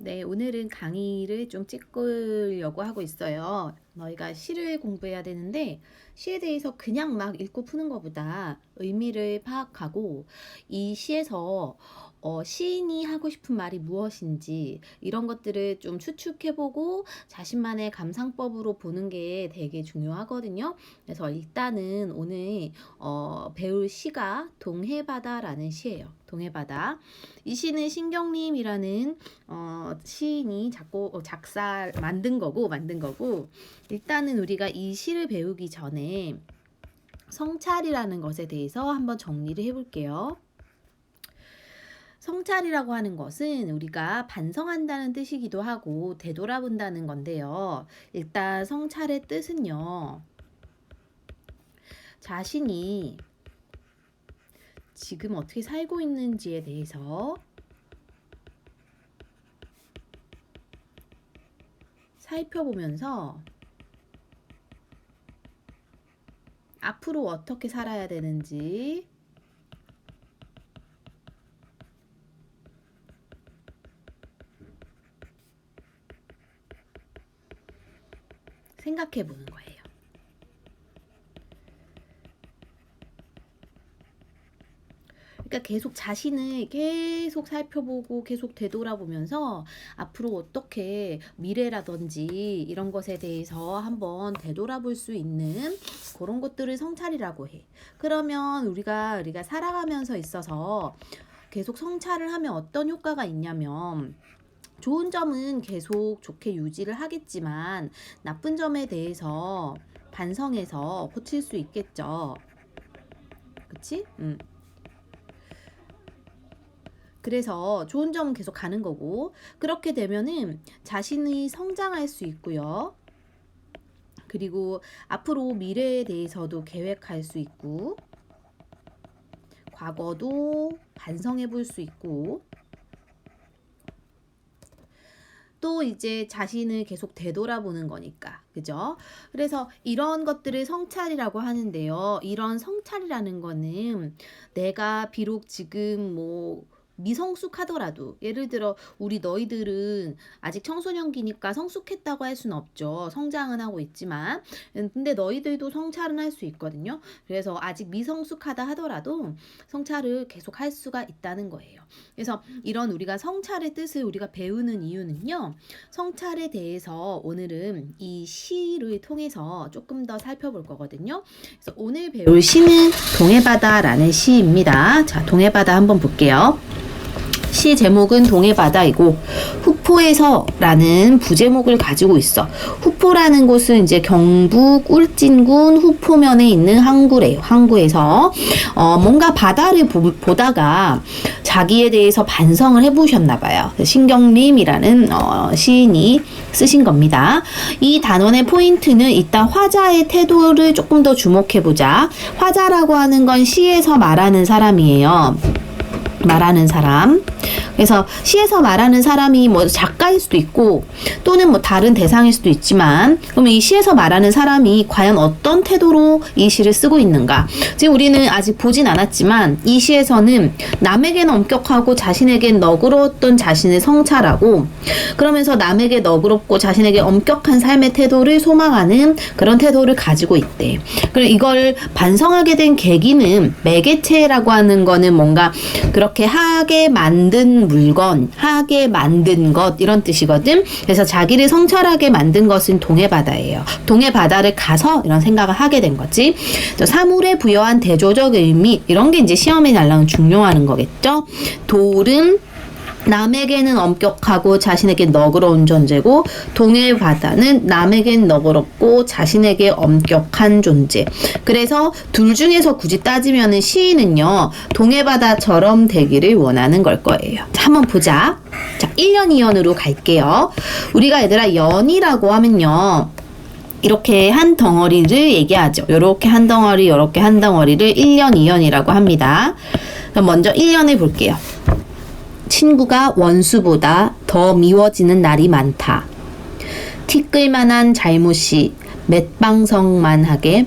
네, 오늘은 강의를 좀 찍으려고 하고 있어요. 너희가 시를 공부해야 되는데 시에 대해서 그냥 막 읽고 푸는 것보다 의미를 파악하고 이 시에서 시인이 하고 싶은 말이 무엇인지 이런 것들을 좀 추측해보고 자신만의 감상법으로 보는 게 되게 중요하거든요. 그래서 일단은 오늘 배울 시가 동해바다라는 시예요. 동해바다. 이 시는 신경림이라는 시인이 만든 거고 일단은 우리가 이 시를 배우기 전에 성찰이라는 것에 대해서 한번 정리를 해볼게요. 성찰이라고 하는 것은 우리가 반성한다는 뜻이기도 하고 되돌아본다는 건데요. 일단 성찰의 뜻은요. 자신이 지금 어떻게 살고 있는지에 대해서 살펴보면서 앞으로 어떻게 살아야 되는지 생각해 보는 거예요. 그러니까 계속 자신을 계속 살펴보고 계속 되돌아보면서 앞으로 어떻게 미래라든지 이런 것에 대해서 한번 되돌아볼 수 있는 그런 것들을 성찰이라고 해. 그러면 우리가 살아가면서 있어서 계속 성찰을 하면 어떤 효과가 있냐면 좋은 점은 계속 좋게 유지를 하겠지만 나쁜 점에 대해서 반성해서 고칠 수 있겠죠. 그치? 그래서 좋은 점은 계속 가는 거고 그렇게 되면은 자신이 성장할 수 있고요. 그리고 앞으로 미래에 대해서도 계획할 수 있고 과거도 반성해 볼 수 있고 또 이제 자신을 계속 되돌아보는 거니까. 그죠? 그래서 이런 것들을 성찰이라고 하는데요. 이런 성찰이라는 거는 내가 비록 지금 미성숙하더라도 예를 들어 너희들은 아직 청소년기니까 성숙했다고 할 수는 없죠. 성장은 하고 있지만 근데 너희들도 성찰은 할 수 있거든요. 그래서 아직 미성숙하다 하더라도 성찰을 계속 할 수가 있다는 거예요. 그래서 이런 우리가 성찰의 뜻을 우리가 배우는 이유는요. 성찰에 대해서 오늘은 이 시를 통해서 조금 더 살펴볼 거거든요. 그래서 오늘 배울 시는 동해바다라는 시입니다. 자, 동해바다 한번 볼게요. 시 제목은 동해바다이고 후포에서라는 부제목을 가지고 있어. 후포라는 곳은 이제 경북 울진군 후포면에 있는 항구래요. 항구에서 뭔가 바다를 보다가 자기에 대해서 반성을 해보셨나 봐요. 신경림이라는 시인이 쓰신 겁니다. 이 단원의 포인트는 이따 화자의 태도를 조금 더 주목해보자. 화자라고 하는 건 시에서 말하는 사람이에요. 말하는 사람. 그래서 시에서 말하는 사람이 작가일 수도 있고 또는 다른 대상일 수도 있지만 그러면 이 시에서 말하는 사람이 과연 어떤 태도로 이 시를 쓰고 있는가. 지금 우리는 아직 보진 않았지만 이 시에서는 남에게는 엄격하고 자신에겐 너그러웠던 자신을 성찰하고 그러면서 남에게 너그럽고 자신에게 엄격한 삶의 태도를 소망하는 그런 태도를 가지고 있대. 그리고 이걸 반성하게 된 계기는 매개체라고 하는 거는 뭔가 그렇게 하게 만든 물건, 하게 만든 것 이런 뜻이거든. 그래서 자기를 성찰하게 만든 것은 동해바다예요. 동해바다를 가서 이런 생각을 하게 된 거지. 사물에 부여한 대조적 의미 이런 게 이제 시험에 날라오는 중요한 거겠죠. 돌은 남에게는 엄격하고 자신에게 너그러운 존재고 동해바다는 남에겐 너그럽고 자신에게 엄격한 존재. 그래서 둘 중에서 굳이 따지면은 시인은요 동해바다처럼 되기를 원하는 걸 거예요. 자, 한번 보자. 자, 1년 2년으로 갈게요. 우리가 얘들아 연이라고 하면요 이렇게 한 덩어리를 얘기하죠. 요렇게 한 덩어리 요렇게 한 덩어리를 1년 2년이라고 합니다. 그럼 먼저 1년을 볼게요. 친구가 원수보다 더 미워지는 날이 많다. 티끌만한 잘못이 맷방석만하게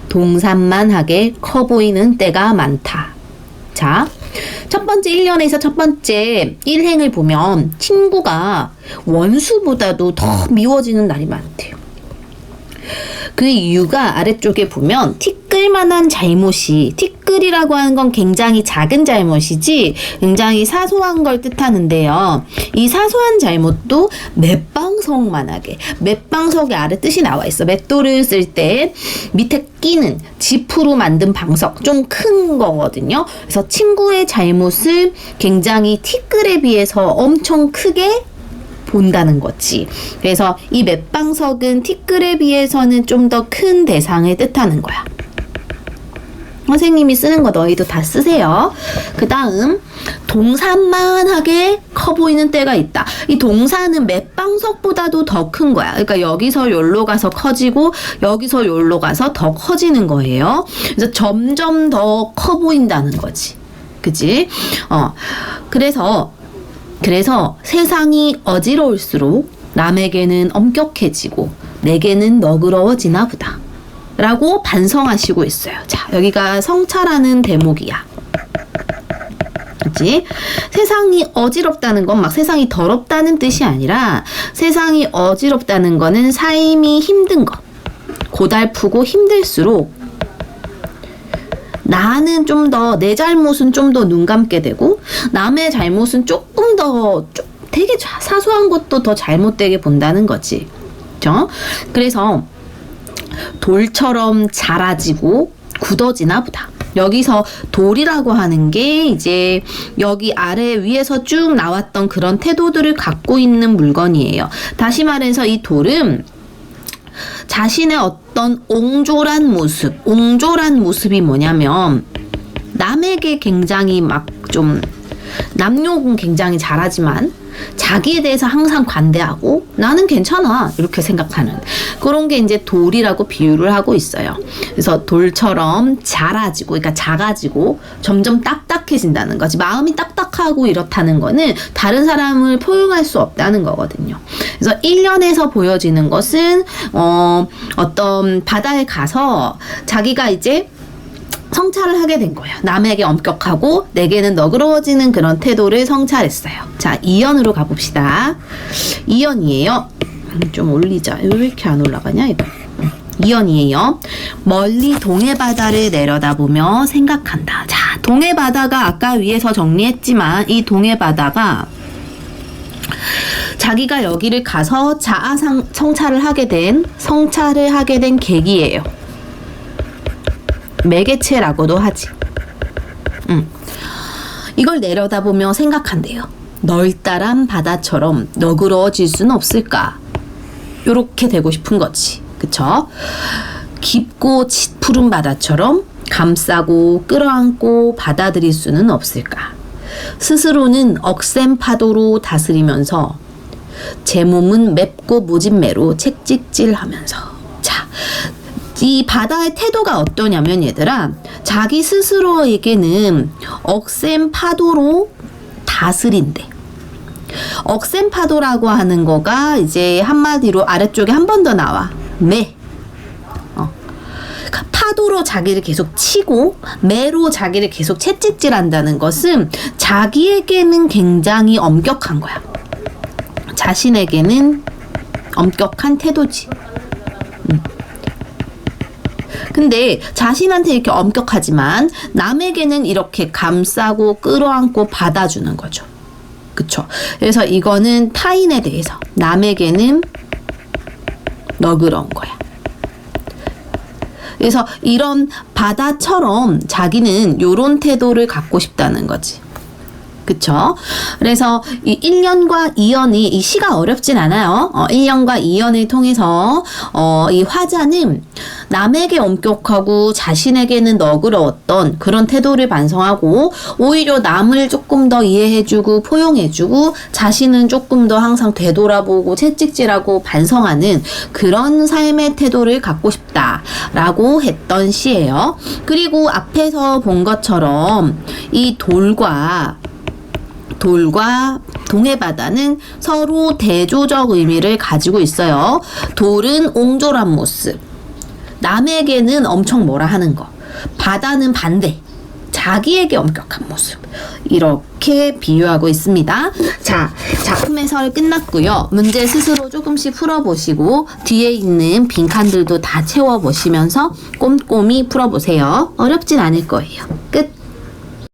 동산만하게 커 보이는 때가 많다. 자, 첫 번째 1년에서 첫 번째 1행을 보면 친구가 원수보다도 더 미워지는 날이 많대요. 그 이유가 아래쪽에 보면 티끌만한 잘못이, 티끌이라고 하는 건 굉장히 작은 잘못이지 굉장히 사소한 걸 뜻하는데요. 이 사소한 잘못도 맷방석만하게, 맷방석에 아래 뜻이 나와 있어. 맷돌을 쓸 때 밑에 끼는 지프로 만든 방석, 좀 큰 거거든요. 그래서 친구의 잘못을 굉장히 티끌에 비해서 엄청 크게 본다는 거지. 그래서 이 맷방석은 티끌에 비해서는 좀 더 큰 대상을 뜻하는 거야. 선생님이 쓰는 거 너희도 다 쓰세요. 그 다음 동산만하게 커 보이는 때가 있다. 이 동산은 맷방석보다도 더 큰 거야. 그러니까 여기서 여기로 가서 커지고 여기서 여기로 가서 더 커지는 거예요. 그래서 점점 더 커 보인다는 거지. 그치? 그래서 세상이 어지러울수록 남에게는 엄격해지고 내게는 너그러워지나 보다 라고 반성하시고 있어요. 자, 여기가 성찰하는 대목이야. 그치? 세상이 어지럽다는 건 막 세상이 더럽다는 뜻이 아니라 세상이 어지럽다는 거는 삶이 힘든 것, 고달프고 힘들수록 나는 좀 더, 내 잘못은 좀 더 눈 감게 되고 남의 잘못은 조금 더 되게 사소한 것도 더 잘못되게 본다는 거지. 그렇죠? 그래서 돌처럼 자라지고 굳어지나 보다. 여기서 돌이라고 하는 게 이제 여기 아래 위에서 쭉 나왔던 그런 태도들을 갖고 있는 물건이에요. 다시 말해서 이 돌은 자신의 어떤 옹졸한 모습이 뭐냐면 남에게 굉장히 막 좀 남욕은 굉장히 잘하지만 자기에 대해서 항상 관대하고 나는 괜찮아 이렇게 생각하는 그런 게 이제 돌이라고 비유를 하고 있어요. 그래서 돌처럼 자라지고, 그러니까 작아지고 점점 딱딱해진다는 거지. 마음이 딱딱하고 이렇다는 거는 다른 사람을 포용할 수 없다는 거거든요. 그래서 1년에서 보여지는 것은 어떤 바다에 가서 자기가 이제 성찰을 하게 된 거예요. 남에게 엄격하고 내게는 너그러워지는 그런 태도를 성찰했어요. 자, 2연으로 가봅시다. 2연이에요. 좀 올리자. 왜 이렇게 안 올라가냐 이거. 2연이에요. 멀리 동해 바다를 내려다보며 생각한다. 자, 동해 바다가 아까 위에서 정리했지만 이 동해 바다가 자기가 여기를 가서 자아 성찰을 하게 된 계기예요. 매개체라고도 하지. 이걸 내려다보며 생각한대요. 널따란 바다처럼 너그러워질 수는 없을까? 요렇게 되고 싶은 거지. 그쵸? 깊고 짙푸른 바다처럼 감싸고 끌어안고 받아들일 수는 없을까? 스스로는 억센 파도로 다스리면서 제 몸은 맵고 모진매로 채찍질하면서. 자, 이 바다의 태도가 어떠냐면 얘들아, 자기 스스로에게는 억센 파도로 다스린대. 억센 파도라고 하는 거가 이제 한마디로 아래쪽에 한 번 더 나와. 매. 파도로 자기를 계속 치고 매로 자기를 계속 채찍질한다는 것은 자기에게는 굉장히 엄격한 거야. 자신에게는 엄격한 태도지. 근데 자신한테 이렇게 엄격하지만 남에게는 이렇게 감싸고 끌어안고 받아주는 거죠. 그쵸? 그래서 이거는 타인에 대해서, 남에게는 너그러운 거야. 그래서 이런 바다처럼 자기는 요런 태도를 갖고 싶다는 거지. 그쵸? 그래서 이 1년과 2년이 이 시가 어렵진 않아요. 1년과 2년을 통해서 이 화자는 남에게 엄격하고 자신에게는 너그러웠던 그런 태도를 반성하고 오히려 남을 조금 더 이해해주고 포용해주고 자신은 조금 더 항상 되돌아보고 채찍질하고 반성하는 그런 삶의 태도를 갖고 싶다라고 했던 시예요. 그리고 앞에서 본 것처럼 이 돌과 동해바다는 서로 대조적 의미를 가지고 있어요. 돌은 옹졸한 모습, 남에게는 엄청 뭐라 하는 거. 바다는 반대. 자, 자기에게 엄격한 모습. 이렇게 비유하고 있습니다. 자, 작품 해설 끝났고요. 문제 스스로 조금씩 풀어보시고 뒤에 있는 빈칸들도 다 채워보시면서 꼼꼼히 풀어보세요. 어렵진 않을 거예요. 끝.